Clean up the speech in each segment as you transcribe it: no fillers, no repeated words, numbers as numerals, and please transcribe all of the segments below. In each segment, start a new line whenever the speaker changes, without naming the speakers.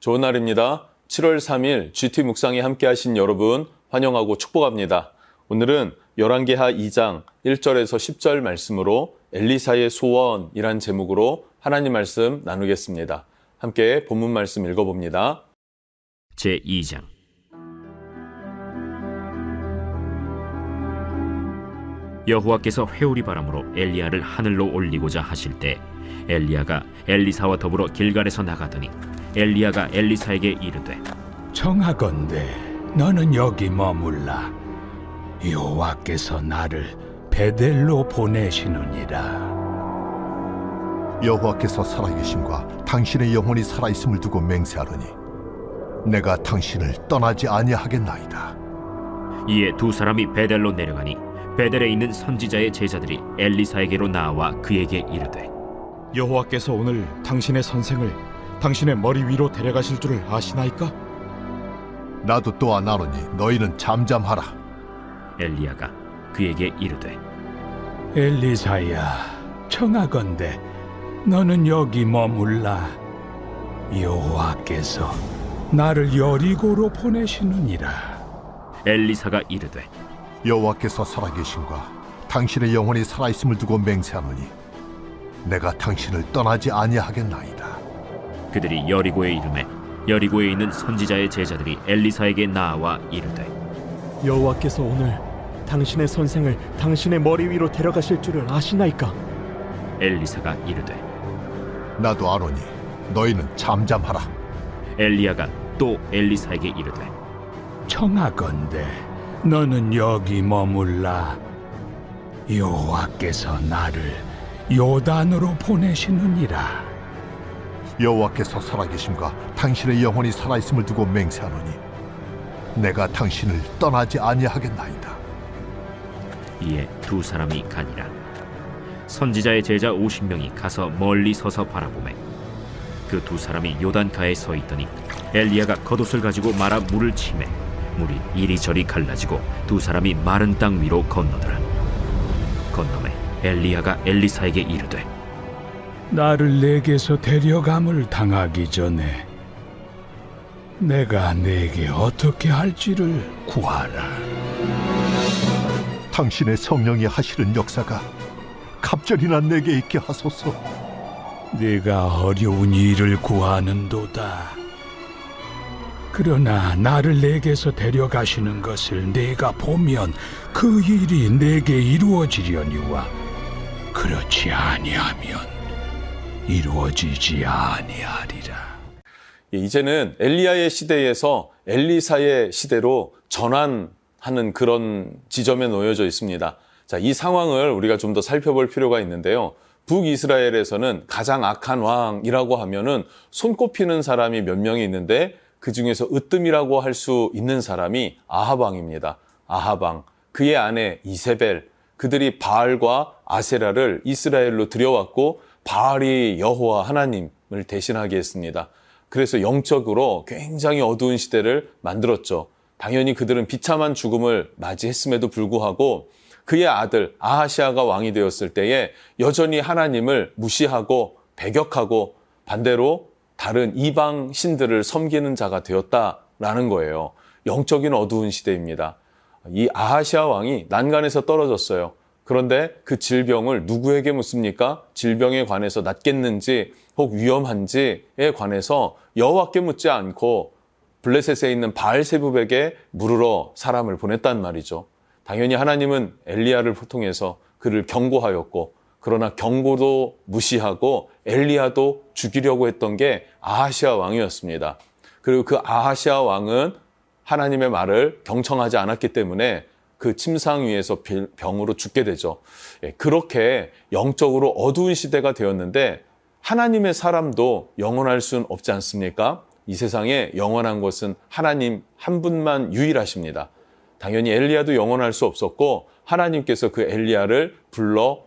좋은 날입니다. 7월 3일 GT 묵상에 함께 하신 여러분 환영하고 축복합니다. 오늘은 열왕기하 2장 1절에서 10절 말씀으로 엘리사의 소원이란 제목으로 하나님 말씀 나누겠습니다. 함께 본문 말씀 읽어봅니다.
제2장 여호와께서 회오리 바람으로 엘리야를 하늘로 올리고자 하실 때 엘리야가 엘리사와 더불어 길갈에서 나가더니 엘리야가 엘리사에게 이르되
청하건대 너는 여기 머물라. 여호와께서 나를 베델로 보내시느니라.
여호와께서 살아계심과 당신의 영혼이 살아있음을 두고 맹세하노니 내가 당신을 떠나지 아니하겠나이다.
이에 두 사람이 베델로 내려가니 베델에 있는 선지자의 제자들이 엘리사에게로 나와 그에게 이르되
여호와께서 오늘 당신의 선생을 당신의 머리 위로 데려가실 줄을 아시나이까?
나도 또한 아노니 너희는 잠잠하라.
엘리야가 그에게 이르되
엘리사야, 청하건대 너는 여기 머물라. 여호와께서 나를 여리고로 보내시느니라.
엘리사가 이르되
여호와께서 살아계심과 당신의 영혼이 살아있음을 두고 맹세하노니 내가 당신을 떠나지 아니하겠나이다.
그들이 여리고에 이르매 여리고에 있는 선지자의 제자들이 엘리사에게 나와 이르되
여호와께서 오늘 당신의 선생을 당신의 머리 위로 데려가실 줄을 아시나이까?
엘리사가 이르되
나도 아노니 너희는 잠잠하라.
엘리야가 또 엘리사에게 이르되
청하건대 너는 여기 머물라. 여호와께서 나를 요단으로 보내시느니라.
여호와께서 살아계심과 당신의 영혼이 살아있음을 두고 맹세하노니 내가 당신을 떠나지 아니하겠나이다.
이에 두 사람이 가니라. 선지자의 제자 50명이 가서 멀리 서서 바라보매 그 두 사람이 요단가에 서 있더니 엘리야가 겉옷을 가지고 말아 물을 치매 물이 이리저리 갈라지고 두 사람이 마른 땅 위로 건너더라. 건너매 엘리야가 엘리사에게 이르되
나를 내게서 데려감을 당하기 전에 내가 내게 어떻게 할지를 구하라.
당신의 성령이 하시는 역사가 갑절이나 내게 있게 하소서.
네가 어려운 일을 구하는도다. 그러나 나를 내게서 데려가시는 것을 내가 보면 그 일이 내게 이루어지려니와 그렇지 아니하면 이루어지지 아니하리라.
이제는 엘리야의 시대에서 엘리사의 시대로 전환하는 그런 지점에 놓여져 있습니다. 자, 이 상황을 우리가 좀 더 살펴볼 필요가 있는데요. 북이스라엘에서는 가장 악한 왕이라고 하면은 손꼽히는 사람이 몇 명이 있는데 그 중에서 으뜸이라고 할 수 있는 사람이 아합 왕입니다. 아합 왕, 그의 아내 이세벨, 그들이 바알과 아세라를 이스라엘로 들여왔고 바알이 여호와 하나님을 대신하게 했습니다. 그래서 영적으로 굉장히 어두운 시대를 만들었죠. 당연히 그들은 비참한 죽음을 맞이했음에도 불구하고 그의 아들 아하시아가 왕이 되었을 때에 여전히 하나님을 무시하고 배격하고 반대로 다른 이방 신들을 섬기는 자가 되었다라는 거예요. 영적인 어두운 시대입니다. 이 아하시아 왕이 난간에서 떨어졌어요. 그런데 그 질병을 누구에게 묻습니까? 질병에 관해서 낫겠는지 혹 위험한지에 관해서 여호와께 묻지 않고 블레셋에 있는 바알세붑에게 물으러 사람을 보냈단 말이죠. 당연히 하나님은 엘리야를 통해서 그를 경고하였고 그러나 경고도 무시하고 엘리야도 죽이려고 했던 게 아하시아 왕이었습니다. 그리고 그 아하시아 왕은 하나님의 말을 경청하지 않았기 때문에 그 침상 위에서 병으로 죽게 되죠. 그렇게 영적으로 어두운 시대가 되었는데 하나님의 사람도 영원할 수는 없지 않습니까? 이 세상에 영원한 것은 하나님 한 분만 유일하십니다. 당연히 엘리야도 영원할 수 없었고 하나님께서 그 엘리야를 불러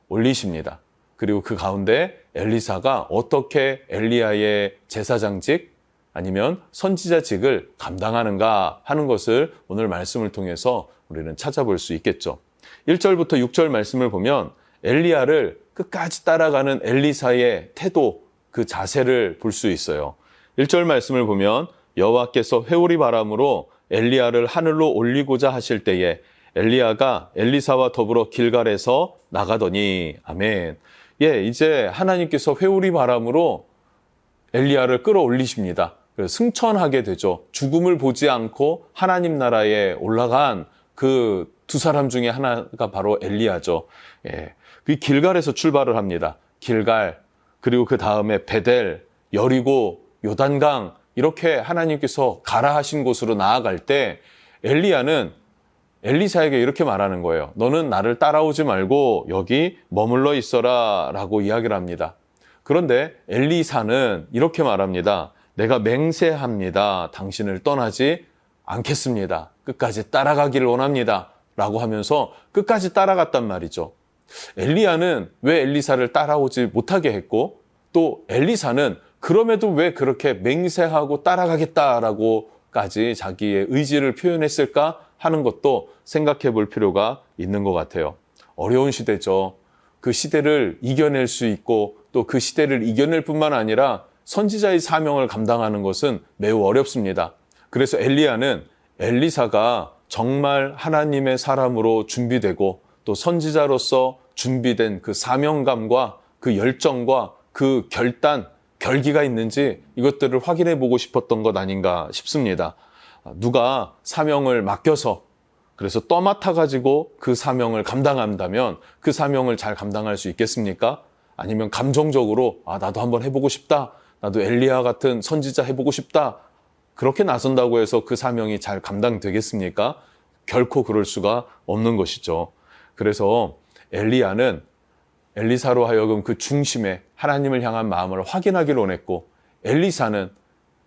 올리십니다. 그리고 그 가운데 엘리사가 어떻게 엘리야의 제사장직 아니면 선지자직을 감당하는가 하는 것을 오늘 말씀을 통해서 우리는 찾아볼 수 있겠죠. 1절부터 6절 말씀을 보면 엘리야를 끝까지 따라가는 엘리사의 태도, 그 자세를 볼 수 있어요. 1절 말씀을 보면 여호와께서 회오리 바람으로 엘리야를 하늘로 올리고자 하실 때에 엘리야가 엘리사와 더불어 길갈에서 나가더니 아멘. 예, 이제 하나님께서 회오리 바람으로 엘리야를 끌어올리십니다. 승천하게 되죠. 죽음을 보지 않고 하나님 나라에 올라간 그 두 사람 중에 하나가 바로 엘리야죠. 예, 그 길갈에서 출발을 합니다. 길갈, 그리고 그 다음에 베델, 여리고, 요단강 이렇게 하나님께서 가라 하신 곳으로 나아갈 때 엘리야는 엘리사에게 이렇게 말하는 거예요. 너는 나를 따라오지 말고 여기 머물러 있어라 라고 이야기를 합니다. 그런데 엘리사는 이렇게 말합니다. 내가 맹세합니다. 당신을 떠나지 않겠습니다. 끝까지 따라가기를 원합니다. 라고 하면서 끝까지 따라갔단 말이죠. 엘리야는 왜 엘리사를 따라오지 못하게 했고 또 엘리사는 그럼에도 왜 그렇게 맹세하고 따라가겠다라고까지 자기의 의지를 표현했을까 하는 것도 생각해 볼 필요가 있는 것 같아요. 어려운 시대죠. 그 시대를 이겨낼 수 있고 또 그 시대를 이겨낼 뿐만 아니라 선지자의 사명을 감당하는 것은 매우 어렵습니다. 그래서 엘리야는 엘리사가 정말 하나님의 사람으로 준비되고 또 선지자로서 준비된 그 사명감과 그 열정과 그 결단, 결기가 있는지 이것들을 확인해 보고 싶었던 것 아닌가 싶습니다. 누가 사명을 맡겨서 그래서 떠맡아 가지고 그 사명을 감당한다면 그 사명을 잘 감당할 수 있겠습니까? 아니면 감정적으로 나도 한번 해보고 싶다. 나도 엘리야 같은 선지자 해보고 싶다. 그렇게 나선다고 해서 그 사명이 잘 감당되겠습니까? 결코 그럴 수가 없는 것이죠. 그래서 엘리야는 엘리사로 하여금 그 중심에 하나님을 향한 마음을 확인하기를 원했고 엘리사는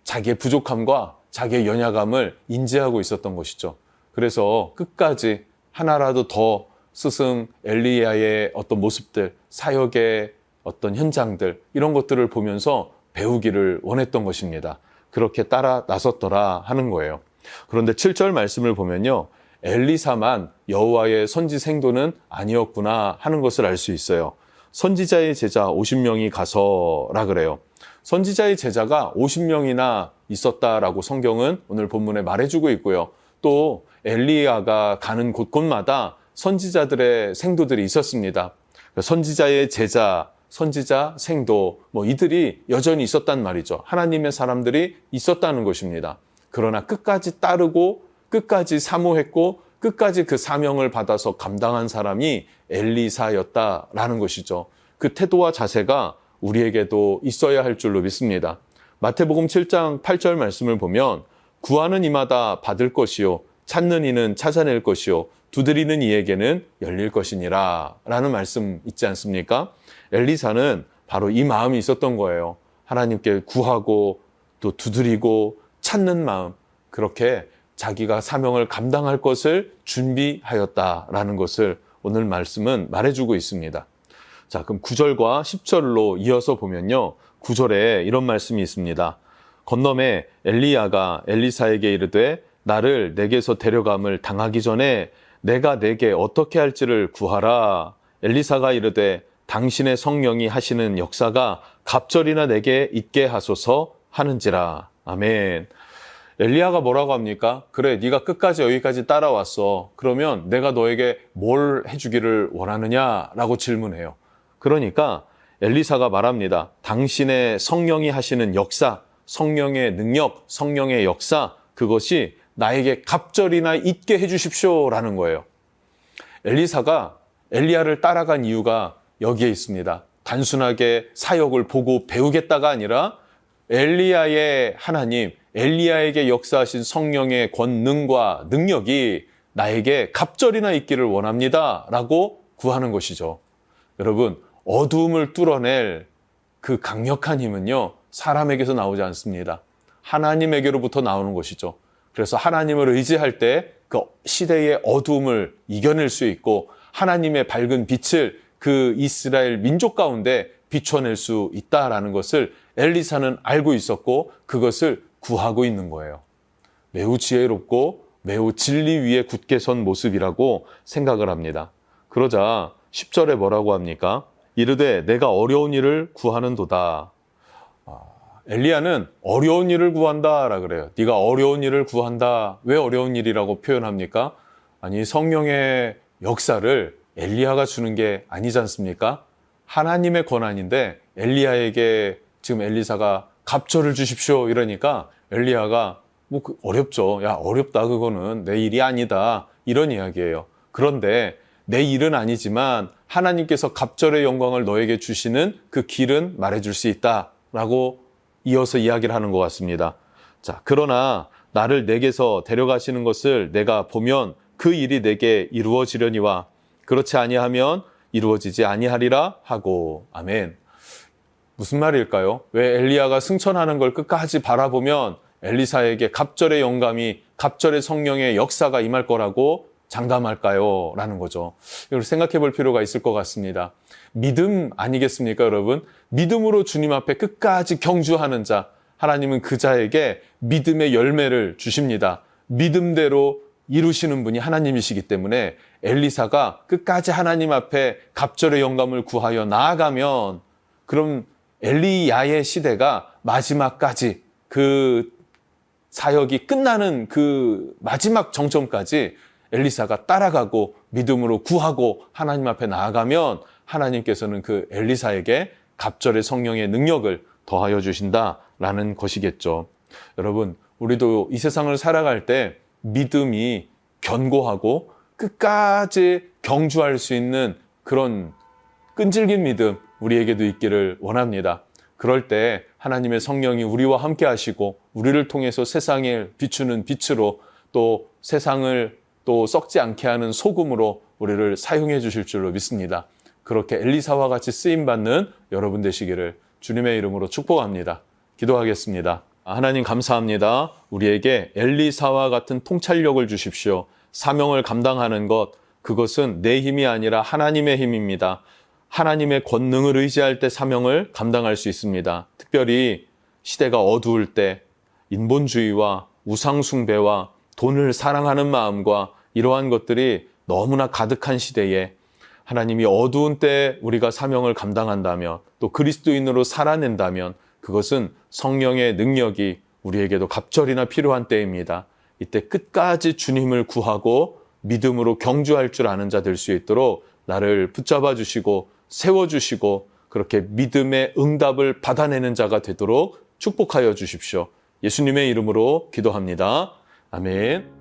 자기의 부족함과 자기의 연약함을 인지하고 있었던 것이죠. 그래서 끝까지 하나라도 더 스승 엘리야의 어떤 모습들, 사역의 어떤 현장들 이런 것들을 보면서 배우기를 원했던 것입니다. 그렇게 따라 나섰더라 하는 거예요. 그런데 7절 말씀을 보면요. 엘리사만 여호와의 선지 생도는 아니었구나 하는 것을 알 수 있어요. 선지자의 제자 50명이 가서라 그래요. 선지자의 제자가 50명이나 있었다라고 성경은 오늘 본문에 말해주고 있고요. 또 엘리야가 가는 곳곳마다 선지자들의 생도들이 있었습니다. 선지자의 제자, 선지자, 생도 이들이 여전히 있었단 말이죠. 하나님의 사람들이 있었다는 것입니다. 그러나 끝까지 따르고 끝까지 사모했고 끝까지 그 사명을 받아서 감당한 사람이 엘리사였다라는 것이죠. 그 태도와 자세가 우리에게도 있어야 할 줄로 믿습니다. 마태복음 7장 8절 말씀을 보면 구하는 이마다 받을 것이요 찾는 이는 찾아낼 것이요 두드리는 이에게는 열릴 것이니라 라는 말씀 있지 않습니까? 엘리사는 바로 이 마음이 있었던 거예요. 하나님께 구하고 또 두드리고 찾는 마음, 그렇게 자기가 사명을 감당할 것을 준비하였다라는 것을 오늘 말씀은 말해주고 있습니다. 자, 그럼 9절과 10절로 이어서 보면요. 9절에 이런 말씀이 있습니다. 건너매 엘리야가 엘리사에게 이르되 나를 내게서 데려감을 당하기 전에 내가 내게 어떻게 할지를 구하라. 엘리사가 이르되 당신의 성령이 하시는 역사가 갑절이나 내게 있게 하소서 하는지라. 아멘. 엘리야가 뭐라고 합니까? 그래, 네가 끝까지 여기까지 따라왔어. 그러면 내가 너에게 뭘 해주기를 원하느냐라고 질문해요. 그러니까 엘리사가 말합니다. 당신의 성령이 하시는 역사, 성령의 능력, 성령의 역사, 그것이 나에게 갑절이나 있게 해주십시오라는 거예요. 엘리사가 엘리야를 따라간 이유가 여기에 있습니다. 단순하게 사역을 보고 배우겠다가 아니라 엘리야의 하나님, 엘리야에게 역사하신 성령의 권능과 능력이 나에게 갑절이나 있기를 원합니다 라고 구하는 것이죠. 여러분, 어두움을 뚫어낼 그 강력한 힘은요, 사람에게서 나오지 않습니다. 하나님에게로부터 나오는 것이죠. 그래서 하나님을 의지할 때 그 시대의 어두움을 이겨낼 수 있고 하나님의 밝은 빛을 그 이스라엘 민족 가운데 비춰낼 수 있다라는 것을 엘리사는 알고 있었고 그것을 구하고 있는 거예요. 매우 지혜롭고 매우 진리 위에 굳게 선 모습이라고 생각을 합니다. 그러자 10절에 뭐라고 합니까? 이르되 내가 어려운 일을 구하는도다. 엘리야는 어려운 일을 구한다라 그래요. 네가 어려운 일을 구한다. 왜 어려운 일이라고 표현합니까? 아니, 성령의 역사를 엘리야가 주는 게 아니지 않습니까? 하나님의 권한인데 엘리야에게 지금 엘리사가 갑절을 주십시오 이러니까 엘리야가 뭐 어렵죠. 야, 어렵다. 그거는 내 일이 아니다. 이런 이야기예요. 그런데 내 일은 아니지만 하나님께서 갑절의 영광을 너에게 주시는 그 길은 말해줄 수 있다라고 이어서 이야기를 하는 것 같습니다. 자, 그러나 나를 내게서 데려가시는 것을 내가 보면 그 일이 내게 이루어지려니와 그렇지 아니하면 이루어지지 아니하리라 하고. 아멘. 무슨 말일까요? 왜 엘리야가 승천하는 걸 끝까지 바라보면 엘리사에게 갑절의 영감이, 갑절의 성령의 역사가 임할 거라고 장담할까요? 라는 거죠. 이걸 생각해 볼 필요가 있을 것 같습니다. 믿음 아니겠습니까, 여러분? 믿음으로 주님 앞에 끝까지 경주하는 자, 하나님은 그 자에게 믿음의 열매를 주십니다. 믿음대로 이루시는 분이 하나님이시기 때문에 엘리사가 끝까지 하나님 앞에 갑절의 영감을 구하여 나아가면, 그럼 엘리야의 시대가 마지막까지, 그 사역이 끝나는 그 마지막 정점까지 엘리사가 따라가고 믿음으로 구하고 하나님 앞에 나아가면 하나님께서는 그 엘리사에게 갑절의 성령의 능력을 더하여 주신다라는 것이겠죠. 여러분, 우리도 이 세상을 살아갈 때 믿음이 견고하고 끝까지 경주할 수 있는 그런 끈질긴 믿음 우리에게도 있기를 원합니다. 그럴 때 하나님의 성령이 우리와 함께 하시고 우리를 통해서 세상을 비추는 빛으로, 또 세상을 또 썩지 않게 하는 소금으로 우리를 사용해 주실 줄로 믿습니다. 그렇게 엘리사와 같이 쓰임받는 여러분 되시기를 주님의 이름으로 축복합니다. 기도하겠습니다. 하나님 감사합니다. 우리에게 엘리사와 같은 통찰력을 주십시오. 사명을 감당하는 것, 그것은 내 힘이 아니라 하나님의 힘입니다. 하나님의 권능을 의지할 때 사명을 감당할 수 있습니다. 특별히 시대가 어두울 때 인본주의와 우상숭배와 돈을 사랑하는 마음과 이러한 것들이 너무나 가득한 시대에 하나님이 어두운 때 우리가 사명을 감당한다면, 또 그리스도인으로 살아낸다면 그것은 성령의 능력이 우리에게도 갑절이나 필요한 때입니다. 이때 끝까지 주님을 구하고 믿음으로 경주할 줄 아는 자 될 수 있도록 나를 붙잡아 주시고 세워주시고 그렇게 믿음의 응답을 받아내는 자가 되도록 축복하여 주십시오. 예수님의 이름으로 기도합니다. 아멘.